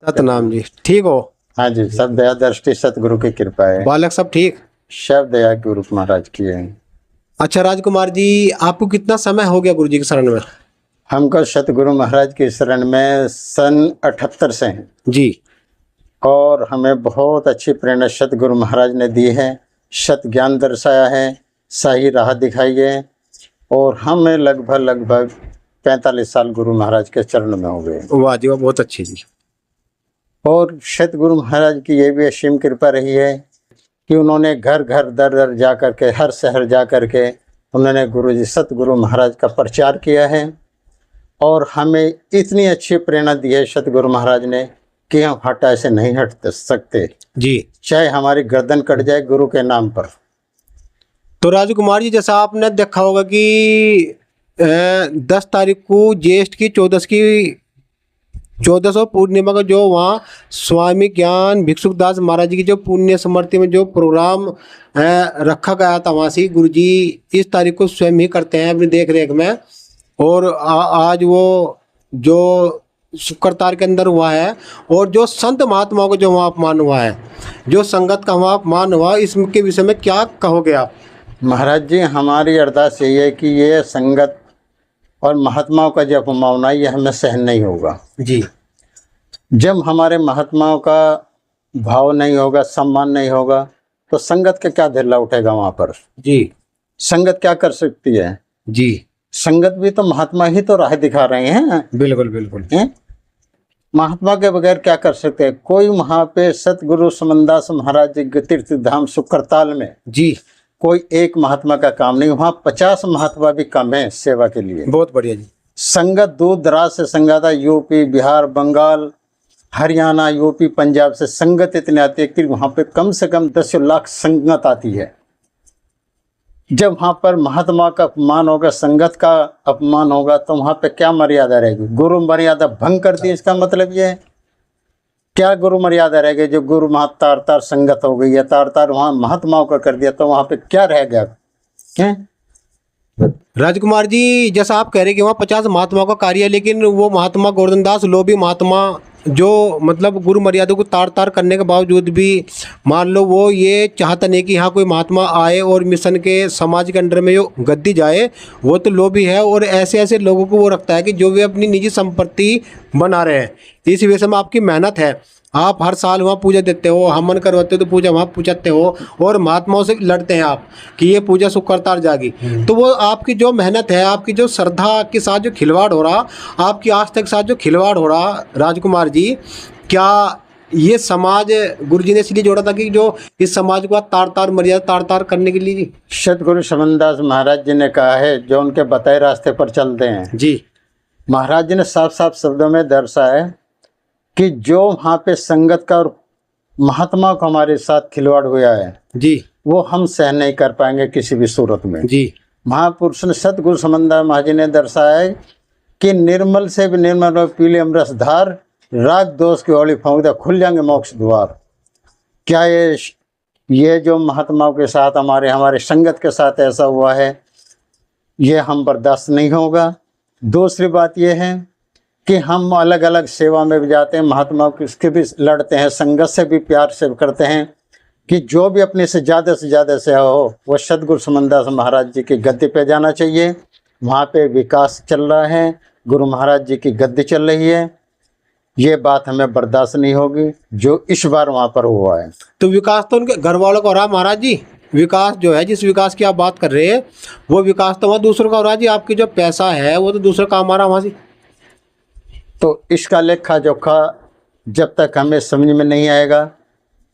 सतनाम जी, ठीक हो? हाँ जी, सब दया दृष्टि सतगुरु की कृपा है। बालक सब ठीक? सब दया गुरु महाराज की है। अच्छा राजकुमार जी, आपको कितना समय हो गया गुरु जी की शरण में? हमको सतगुरु महाराज की शरण में सन 78 से हैं जी। और हमें बहुत अच्छी प्रेरणा सतगुरु महाराज ने दी है। सत ज्ञान दर्शाया है, सही राह दिखाई है और हमें लगभग 45 साल गुरु महाराज के चरण में हो गए। वाह जी वाह, बहुत अच्छी जी। और सतगुरु महाराज की ये भी असीम कृपा रही है कि उन्होंने घर घर दर दर जा कर के, हर शहर जा कर के उन्होंने गुरु जी सतगुरु महाराज का प्रचार किया है और हमें इतनी अच्छी प्रेरणा दी है सतगुरु महाराज ने कि हम हटा ऐसे नहीं हट सकते जी। चाहे हमारी गर्दन कट जाए गुरु के नाम पर। तो राजकुमार जी, जैसा आपने देखा होगा कि 10 तारीख को ज्येष्ठ की 1400 पूर्णिमा का जो वहाँ स्वामी ज्ञान भिक्षुकदास महाराज जी की जो पुण्य स्मृति में जो प्रोग्राम रखा गया था, वहाँ से गुरु जी इस तारीख को स्वयं ही करते हैं अपनी देख रेख में। और आज वो जो शुक्रतार के अंदर हुआ है और जो संत महात्माओं का जो वहाँ अपमान हुआ है, जो संगत का वहाँ अपमान हुआ, इसके विषय में क्या कहोगे आप? महाराज जी, हमारी अरदास यही है कि ये संगत और महात्माओं का जो अपमान है ये हमें सहन नहीं होगा जी। जब हमारे महात्माओं का भाव नहीं होगा, सम्मान नहीं होगा, तो संगत का क्या धिल्ला उठेगा वहाँ पर? जी। संगत क्या कर सकती है? जी। संगत भी तो महात्मा ही तो राह दिखा रहे हैं। बिल्कुल बिल्कुल। हैं? महात्मा के बगैर क्या कर सकते हैं? कोई वहाँ पे सतगुरु समनदास महाराज जी के तीर्थ धाम शुक्रताल में जी कोई एक महात्मा का काम नहीं, वहाँ 50 महात्मा भी कम है सेवा के लिए। बहुत बढ़िया जी। संगत दूर दराज से संगत है, यूपी, बिहार, बंगाल, हरियाणा, यूपी, पंजाब से संगत इतने आती है कि वहाँ पे कम से कम 10 लाख संगत आती है। जब वहाँ पर महात्मा का अपमान होगा, संगत का अपमान होगा, तो वहाँ पे क्या मर्यादा रहेगी? गुरु मर्यादा भंग कर दी, इसका मतलब ये है। क्या गुरु मर्यादा रह गई? जो गुरु महा तार तार संगत हो गई है, तार तार वहाँ महात्माओं का कर दिया, तो वहाँ पे क्या रह गया है? राजकुमार जी, जैसा आप कह रहे हैं कि वहाँ 50 महात्माओं का कार्य है, लेकिन वो महात्मा गोवर्धन दास लोभी महात्मा जो मतलब गुरु मर्यादा को तार तार करने के बावजूद भी मान लो वो ये चाहता नहीं कि यहाँ कोई महात्मा आए और मिशन के समाज के अंडर में जो गद्दी जाए, वो तो लोभी है। और ऐसे ऐसे लोगों को वो रखता है कि जो वे अपनी निजी संपत्ति बना रहे हैं। इस वजह में आपकी मेहनत है, आप हर साल वहाँ पूजा देते हो, हमन करवाते हो तो पूजा वहाँ पूछते हो और महात्माओं से लड़ते हैं आप कि ये पूजा शुक्रतार जागी। तो वो आपकी जो मेहनत है, आपकी जो श्रद्धा के साथ जो खिलवाड़ हो रहा, आपकी आस्था के साथ जो खिलवाड़ हो रहा, राजकुमार जी, क्या ये समाज गुरु जी ने इसलिए जोड़ा था कि जो इस समाज को तार तार मर्यादा तार तार करने के लिए? सतगुरु समनदास महाराज जी ने कहा है, जो उनके बताए रास्ते पर चलते हैं जी। महाराज जी ने साफ साफ शब्दों में दर्शाया है कि जो वहाँ पे संगत का और महात्मा का हमारे साथ खिलवाड़ हुआ है जी, वो हम सहन नहीं कर पाएंगे किसी भी सूरत में। जी। महापुरुष ने सतगुरु समनदास महाराज जी ने दर्शाया है कि निर्मल से भी निर्मल पीले अमृत धार, राग दोष की ओली फूंक दे, खुल जाएंगे मोक्ष द्वार। क्या ये जो महात्माओं के साथ हमारे संगत के साथ ऐसा हुआ है, ये हम बर्दाश्त नहीं होगा। दूसरी बात ये है कि हम अलग अलग सेवा में भी जाते हैं, महात्माओं के भी लड़ते हैं, संगत से भी प्यार से करते हैं कि जो भी अपने से ज़्यादा सेवा हो वो सतगुरु समनदास महाराज जी की गद्दी पे जाना चाहिए। वहाँ पे विकास चल रहा है, गुरु महाराज जी की गद्दी चल रही है, ये बात हमें बर्दाश्त नहीं होगी जो इस बार वहाँ पर हुआ है। तो विकास तो उनके घर वालों का हो रहा महाराज जी। विकास जो है, जिस विकास की आप बात कर रहे हैं, वो विकास तो वहाँ दूसरों का हो रहा जी। आपकी जो पैसा है वो तो दूसरों का हमारा वहाँ से। तो इसका लेखा जोखा जब तक हमें समझ में नहीं आएगा,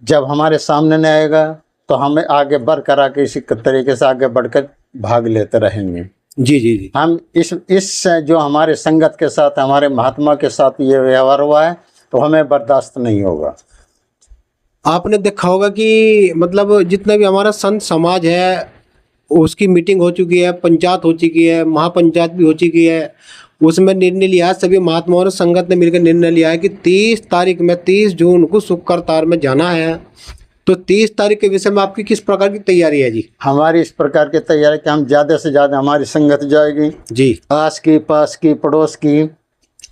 जब हमारे सामने नहीं आएगा, तो हमें आगे बढ़ कर आके इसी तरीके से आगे बढ़कर भाग लेते रहेंगे। जी जी जी। हम इस जो हमारे संगत के साथ, हमारे महात्मा के साथ ये व्यवहार हुआ है, तो हमें बर्दाश्त नहीं होगा। आपने देखा होगा कि मतलब जितना भी हमारा संत समाज है उसकी मीटिंग हो चुकी है, पंचायत हो चुकी है, महापंचायत भी हो चुकी है। उसमें निर्णय लिया है, सभी महात्माओं और संगत ने मिलकर निर्णय लिया है कि 30 तारीख में 30 जून को शुक्रतार में जाना है। तो 30 तारीख के विषय में आपकी किस प्रकार की तैयारी है जी? हमारी इस प्रकार की तैयारी कि हम ज़्यादा से ज़्यादा हमारी संगत जाएगी जी, आस की, पास की, पड़ोस की,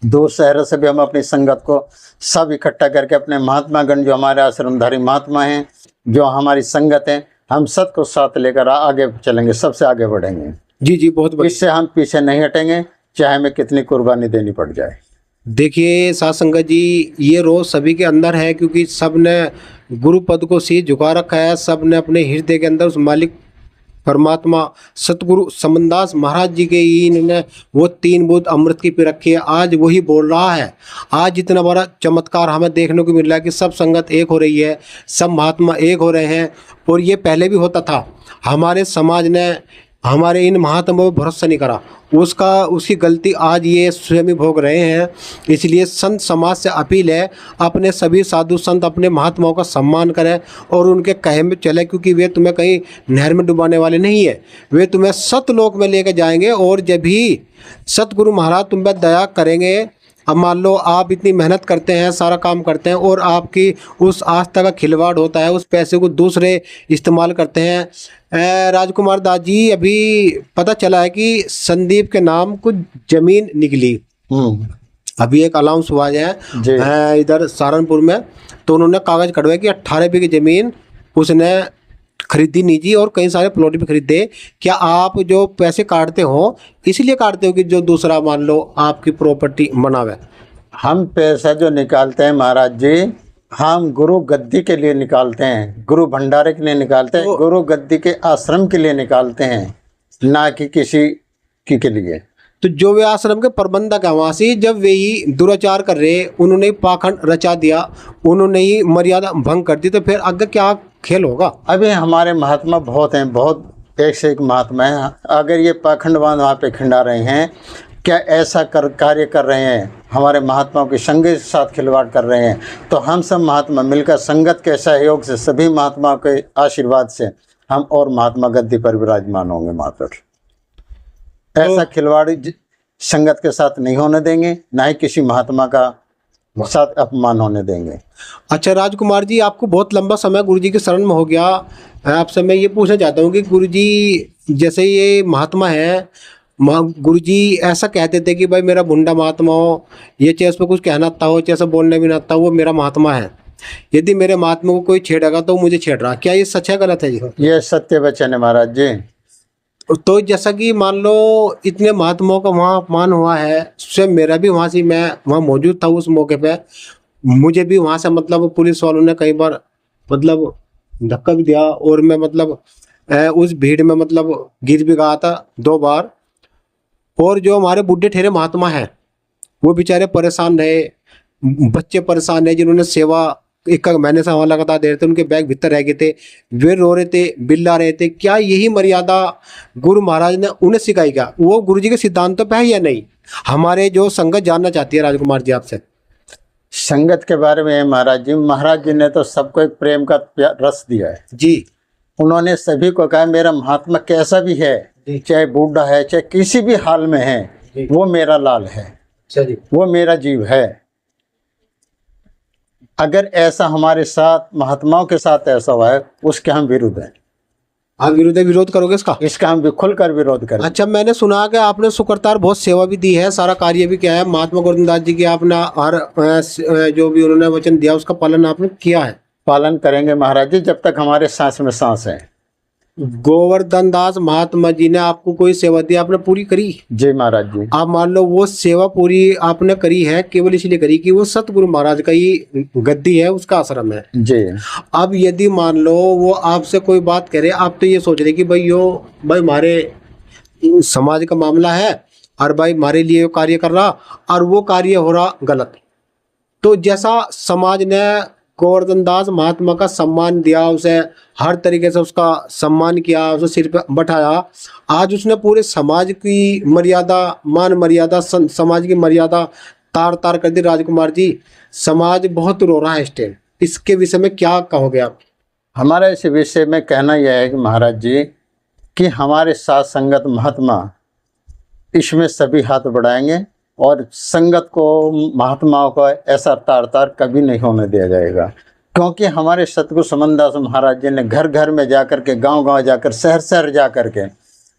दूर शहरों से भी हम अपनी संगत को सब इकट्ठा करके अपने महात्मागण जो हमारे आश्रमधारी महात्मा हैं, जो हमारी संगत है, हम सबको साथ लेकर आगे चलेंगे, सबसे आगे बढ़ेंगे। जी जी, बहुत बढ़िया। इससे हम पीछे नहीं हटेंगे, चाहे हमें कितनी कुर्बानी देनी पड़ जाए। देखिए साध संगत जी, ये रोज सभी के अंदर है, क्योंकि सब ने गुरु पद को शीश झुका रखा है। सब ने अपने हृदय के अंदर उस मालिक परमात्मा सतगुरु समनदास महाराज जी के ही इन्होंने वो 3 बूंद अमृत की पी रखी है। आज वही बोल रहा है। आज इतना बड़ा चमत्कार हमें देखने को मिल रहा है कि सब संगत एक हो रही है, सब महात्मा एक हो रहे हैं। और ये पहले भी होता था। हमारे समाज ने हमारे इन महात्माओं पर भरोसा नहीं करा, उसकी गलती आज ये स्वयं ही भोग रहे हैं। इसलिए संत समाज से अपील है, अपने सभी साधु संत अपने महात्माओं का सम्मान करें और उनके कहे में चले, क्योंकि वे तुम्हें कहीं नहर में डुबाने वाले नहीं है। वे तुम्हें सतलोक में लेकर जाएंगे। और जब भी सतगुरु महाराज तुम पर दया करेंगे, अब मान लो आप इतनी मेहनत करते हैं, सारा काम करते हैं, और आपकी उस आस्था का खिलवाड़ होता है, उस पैसे को दूसरे इस्तेमाल करते हैं। राजकुमार दास जी, अभी पता चला है कि संदीप के नाम कुछ जमीन निकली। अभी एक अलाउंस हुआ है इधर सहारनपुर में, तो उन्होंने कागज कटवाए कि 18 बीघे जमीन उसने खरीदी निजी, और कई सारे प्लॉट भी खरीदे। क्या आप जो पैसे काटते हो इसलिए काटते हो कि जो दूसरा मान लो आपकी प्रॉपर्टी बनावे? हम पैसा जो निकालते हैं महाराज जी, हम गुरु गद्दी के लिए निकालते हैं, गुरु भंडारे के लिए निकालते हैं, गुरु गद्दी के आश्रम के लिए निकालते हैं, ना कि किसी के लिए। तो जो वे आश्रम के प्रबंधक है वहाँ से, जब वे ही दुराचार कर रहे, उन्होंने पाखंड रचा दिया, उन्होंने ही मर्यादा भंग कर दी, तो फिर आगे क्या खेल होगा? अभी हमारे महात्मा बहुत हैं, बहुत एक से एक महात्मा हैं। अगर ये पाखंडवान वहाँ पे खिंडा रहे हैं, क्या ऐसा कार्य कर रहे हैं, हमारे महात्माओं की संग के साथ खिलवाड़ कर रहे हैं, तो हम सब महात्मा मिलकर संगत के सहयोग से, सभी महात्माओं के आशीर्वाद से हम और महात्मा गद्दी पर विराजमान होंगे। मात्र ऐसा खिलवाड़ संगत के साथ नहीं होने देंगे, ना ही किसी महात्मा का साथ अपमान होने देंगे। अच्छा राजकुमार जी, आपको बहुत लंबा समय गुरुजी के शरण में हो गया। आपसे मैं ये पूछना चाहता हूँ कि गुरुजी जैसे ये महात्मा है, गुरुजी ऐसा कहते थे कि भाई मेरा बुंडा महात्मा हो, ये चाहे उस पर कुछ कहना आता हो, चाहे बोलने भी ना आता हो, वो मेरा महात्मा है। यदि मेरे महात्मा को कोई छेड़ेगा तो मुझे छेड़ रहा। क्या ये सच है, गलत है जी? ये सत्य वचन है महाराज जी। तो जैसा कि मान लो इतने महात्माओं का वहाँ अपमान हुआ है, स्वयं मेरा भी वहाँ से, मैं वहाँ मौजूद था उस मौके पे, मुझे भी वहाँ से मतलब पुलिस वालों ने कई बार मतलब धक्का भी दिया, और मैं मतलब उस भीड़ में मतलब गिर भी गया था 2 बार। और जो हमारे बुढ़े ठेरे महात्मा हैं वो बेचारे परेशान रहे, बच्चे परेशान रहे, जिन्होंने सेवा 1 महीने से वहाँ लगातार दे रहे थे, उनके बैग भीतर रह गए थे, वे रो रहे थे, बिल्ला रहे थे। क्या यही मर्यादा गुरु महाराज ने उन्हें सिखाई? क्या वो गुरु जी के सिद्धांतों पे है या नहीं? हमारे जो संगत जानना चाहती है राजकुमार जी आपसे। संगत के बारे में महाराज जी ने तो सबको एक प्रेम का रस दिया है जी। उन्होंने सभी को कहा मेरा महात्मा कैसा भी है, चाहे बूढ़ा है, चाहे किसी भी हाल में है, वो मेरा लाल है, वो मेरा जीव है। अगर ऐसा हमारे साथ महात्माओं के साथ ऐसा हुआ है, उसके हम विरुद्ध हैं। आप विरोध करोगे इसका हम भी खुलकर विरोध करें। अच्छा, मैंने सुना कि आपने सुकरतार बहुत सेवा भी दी है, सारा कार्य भी किया है। महात्मा गोविंददास जी की आपने हर जो भी उन्होंने वचन दिया उसका पालन आपने किया है? पालन करेंगे महाराज जी, जब तक हमारे सांस में सांस है। गोवर्धन दास महात्मा जी ने आपको कोई सेवा दी, आपने पूरी करी? जी महाराज जी। आप मान लो वो सेवा पूरी आपने करी है केवल इसलिए करी कि वो सतगुरु महाराज का ही गद्दी है, उसका आश्रम है जी। अब यदि मान लो वो आपसे कोई बात करे, आप तो ये सोच रहे कि भाई हमारे समाज का मामला है और भाई हमारे लिए कार्य कर रहा और वो कार्य हो रहा गलत। तो जैसा समाज ने गोवर्धन दास महात्मा का सम्मान दिया, उसे हर तरीके से उसका सम्मान किया, उसे सिर पे बैठाया, आज उसने पूरे समाज की मर्यादा, मान मर्यादा, समाज की मर्यादा तार तार कर दी। राजकुमार जी, समाज बहुत रो रहा है इस टाइम, इसके विषय में क्या कहोगे आप? हमारा इस विषय में कहना यह है कि महाराज जी कि हमारे साथ संगत महात्मा इसमें सभी हाथ बढ़ाएंगे और संगत को, महात्माओं को ऐसा तार तार कभी नहीं होने दिया जाएगा। क्योंकि हमारे सतगुरु समनदास महाराज जी ने घर घर में जाकर के, गांव गांव जाकर, शहर शहर जाकर के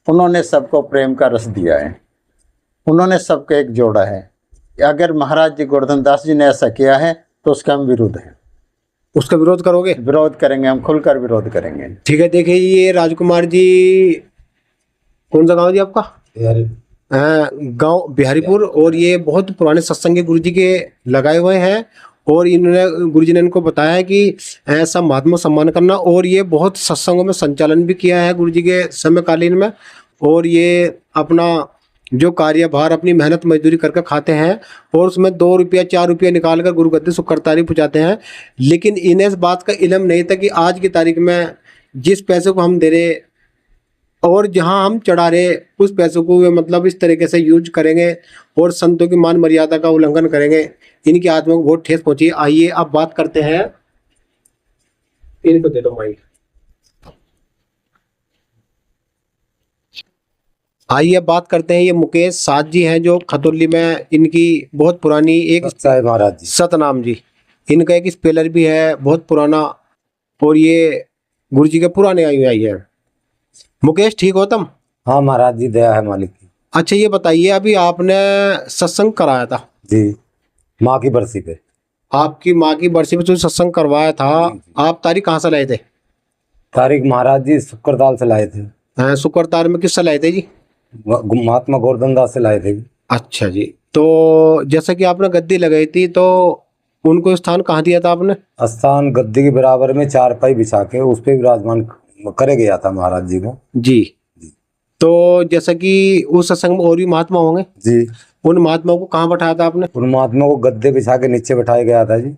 उन्होंने सबको प्रेम का रस दिया है, उन्होंने सबको एक जोड़ा है। अगर महाराज जी गोवर्धन दास जी ने ऐसा किया है तो उसका हम विरोध है, उसका विरोध करोगे? विरोध करेंगे, हम खुलकर विरोध करेंगे। ठीक है। देखिए ये राजकुमार जी, कौन सा गांव जी आपका? गांव बिहारीपुर। और ये बहुत पुराने सत्संगी गुरु जी के लगाए हुए हैं और इन्होंने गुरु जी ने इनको बताया है कि ऐसा महात्मा सम्मान करना, और ये बहुत सत्संगों में संचालन भी किया है गुरु जी के समयकालीन में। और ये अपना जो कार्यभार अपनी मेहनत मजदूरी करके खाते हैं और उसमें 2 रुपया 4 रुपया निकाल कर गुरु गद्दी सुकरतारी पहुँचाते हैं। लेकिन इन्हें इस बात का इल्म नहीं था कि आज की तारीख में जिस पैसे को हम दे रहे और जहां हम चढ़ा रहे उस पैसों को वे मतलब इस तरीके से यूज करेंगे और संतों की मान मर्यादा का उल्लंघन करेंगे, इनकी आत्मा को बहुत ठेस पहुंची। आइए अब बात करते हैं, इनको दे दो माइक। आइए बात करते हैं, ये मुकेश साथ जी हैं जो खतौली में, इनकी बहुत पुरानी एक महाराज जी सतनाम जी, इनका एक स्पेलर भी है बहुत पुराना, और ये गुरु जी के पुराने आई है। मुकेश ठीक हो तुम? हाँ महाराज जी, दया है मालिक की। अच्छा ये बताइए, अभी आपने सत्संग कराया था जी माँ की बरसी पे, आपकी माँ की बरसी पे जो सत्संग करवाया था, आप तारीख कहाँ से लाए थे? तारीख महाराज जी शुक्रताल से लाए थे। शुक्रतार में किससे लाए थे जी? महात्मा गोवर्धन दास से लाए थे। अच्छा जी। तो जैसे कि आपने गद्दी लगाई थी तो उनको स्थान कहाँ दिया था आपने? स्थान गद्दी के बराबर में 4 पाई बिछा के उस पे विराजमान करे गया था महाराज जी को जी। तो जैसे कि उस सत्संग में और भी महात्मा होंगे जी, उन महात्माओं को कहाँ बैठाया था आपने? उन महात्मा को गद्दे बिछा के नीचे बैठाया गया था जी।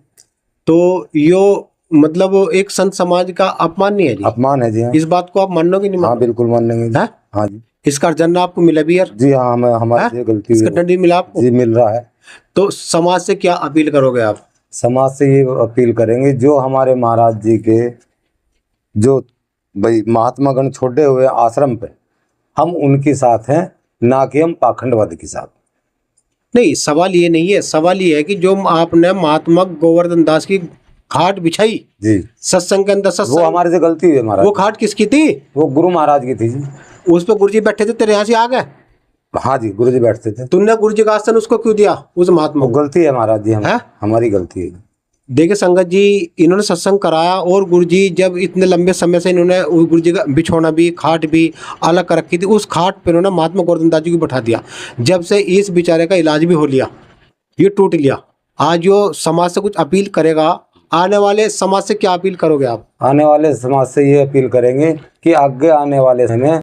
तो यो मतलब एक संत समाज का अपमान नहीं है जी? अपमान है जी। हाँ, इस बात को आप मानोगे नहीं? हाँ बिल्कुल मानेंगे जी। हाँ जी। इसका दंड आपको मिला भी यार? जी हाँ, हमारी गलती इसका दंड भी मिला आपको? जी मिल रहा है। तो समाज से क्या अपील करोगे आप? समाज से ये अपील करेंगे, जो हमारे महाराज जी के जो भाई महात्मा गण छोड़े हुए आश्रम पे, हम उनके साथ हैं, ना कि हम पाखंडवाद के साथ। नहीं, सवाल ये नहीं है, सवाल ये है कि जो आपने महात्मा गोवर्धन दास की खाट बिछाई जी सत्संग के अंदर, वो हमारे से गलती हुई महाराज। वो खाट किसकी थी? वो गुरु महाराज की थी जी। उस पे गुरु जी बैठे थे, तेरे यहाँ से आ गए? हाँ जी, गुरु जी बैठते थे। तुमने गुरु जी का आसन उसको क्यों दिया, उस महात्मा को? गलती है महाराज जी, हमारी गलती है। देखिए संगत जी, इन्होंने सत्संग कराया और गुरु जी जब इतने लंबे समय से इन्होंने गुरु जी का बिछौना भी खाट भी अलग कर रखी थी, उस खाट पर इन्होंने महात्मा गोवर्धन दास जी को बैठा दिया। जब से इस बेचारे का इलाज भी हो लिया, ये टूट लिया। आज जो समाज से कुछ अपील करेगा, आने वाले समाज से क्या अपील करोगे आप? आने वाले समाज से ये अपील करेंगे कि आगे आने वाले समय